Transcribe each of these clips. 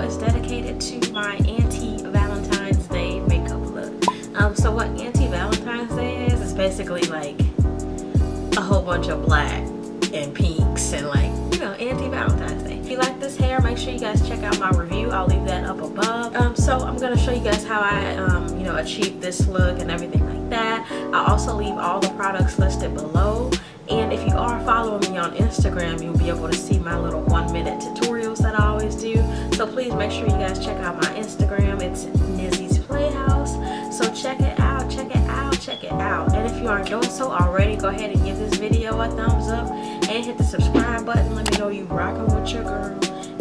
is dedicated to my anti-Valentine's Day makeup look. So what anti-Valentine's Day is basically like a whole bunch of black and pinks and like, you know, anti-Valentine's Day. If you like this hair, make sure you guys check out my review. I'll leave that up above. So I'm gonna show you guys how I you know, achieved this look and everything like that. I'll also leave all the products listed below. And if you are following me on Instagram, you'll be able to see my little 1-minute tutorials that I always do. So please make sure you guys check out my Instagram. It's Nizzysplayhouse. So check it out, check it out, check it out. And if you aren't doing so already, go ahead and give this video a thumbs up and hit the subscribe button. Let me know you rocking with your girl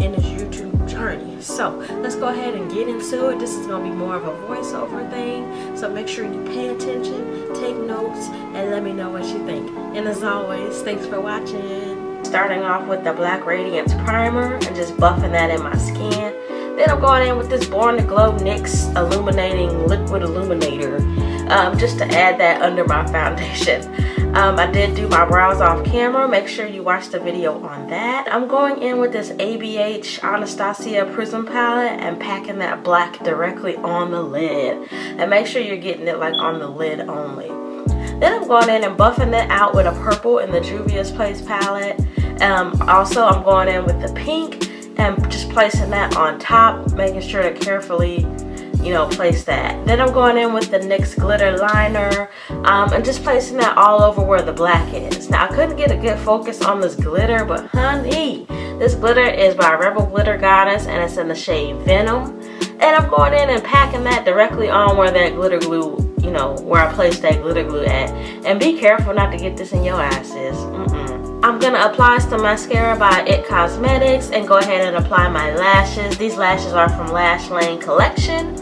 in this YouTube journey. So let's go ahead and get into it. This is going to be more of a voiceover thing. So make sure you pay attention, take notes, and let me know what you think. And as always, thanks for watching. Starting off with the Black Radiance Primer and just buffing that in my skin. Then I'm going in with this Born to Glow NYX Illuminating Liquid Illuminator just to add that under my foundation. I did do my brows off camera. Make sure you watch the video on that. I'm going in with this ABH Anastasia Prism palette and packing that black directly on the lid. And make sure you're getting it like on the lid only. Then I'm going in and buffing it out with a purple in the Juvia's Place palette. Also, I'm going in with the pink and just placing that on top, making sure to carefully, you know, place that. Then I'm going in with the NYX glitter liner and just placing that all over where the black is. Now I couldn't get a good focus on this glitter, but honey, this glitter is by Rebel Glitter Goddess and it's in the shade Venom. And I'm going in and packing that directly on where that glitter glue, you know, where I placed that glitter glue at. And be careful not to get this in your asses. I'm gonna apply some mascara by It Cosmetics and go ahead and apply my lashes. These lashes are from Lash Lane Collection.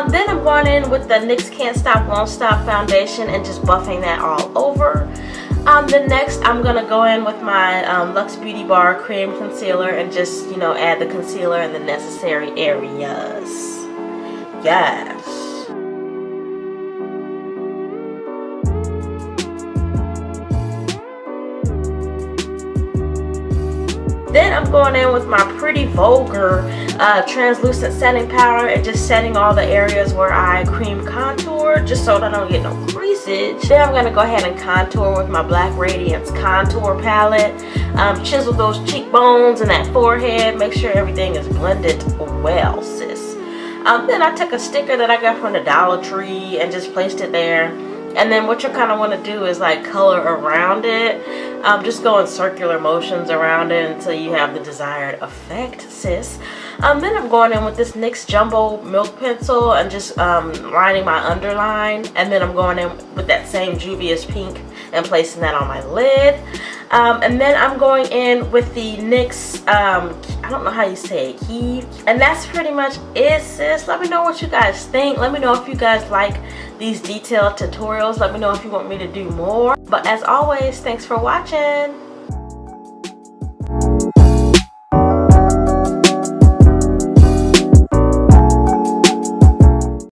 Then I'm going in with the NYX Can't Stop Won't Stop foundation and just buffing that all over. Then next I'm gonna go in with my Luxe Beauty Bar Cream Concealer and just, you know, add the concealer in the necessary areas. Yes. Then I'm going in with my Pretty Vulgar translucent setting powder and just setting all the areas where I cream contour just so that I don't get no creasage. Then I'm going to go ahead and contour with my Black Radiance contour palette. Chisel those cheekbones and that forehead. Make sure everything is blended well, sis. Then I took a sticker that I got from the Dollar Tree and just placed it there. And then what you kind of want to do is like color around it. Just go in circular motions around it until you have the desired effect, sis. Then I'm going in with this NYX Jumbo Milk Pencil and just lining my underline. And then I'm going in with that same Juvia's Pink and placing that on my lid. And then I'm going in with the NYX, I don't know how you say it, Heave. And that's pretty much it, sis. Let me know what you guys think. Let me know if you guys like these detailed tutorials. Let me know if you want me to do more. But as always, thanks for watching.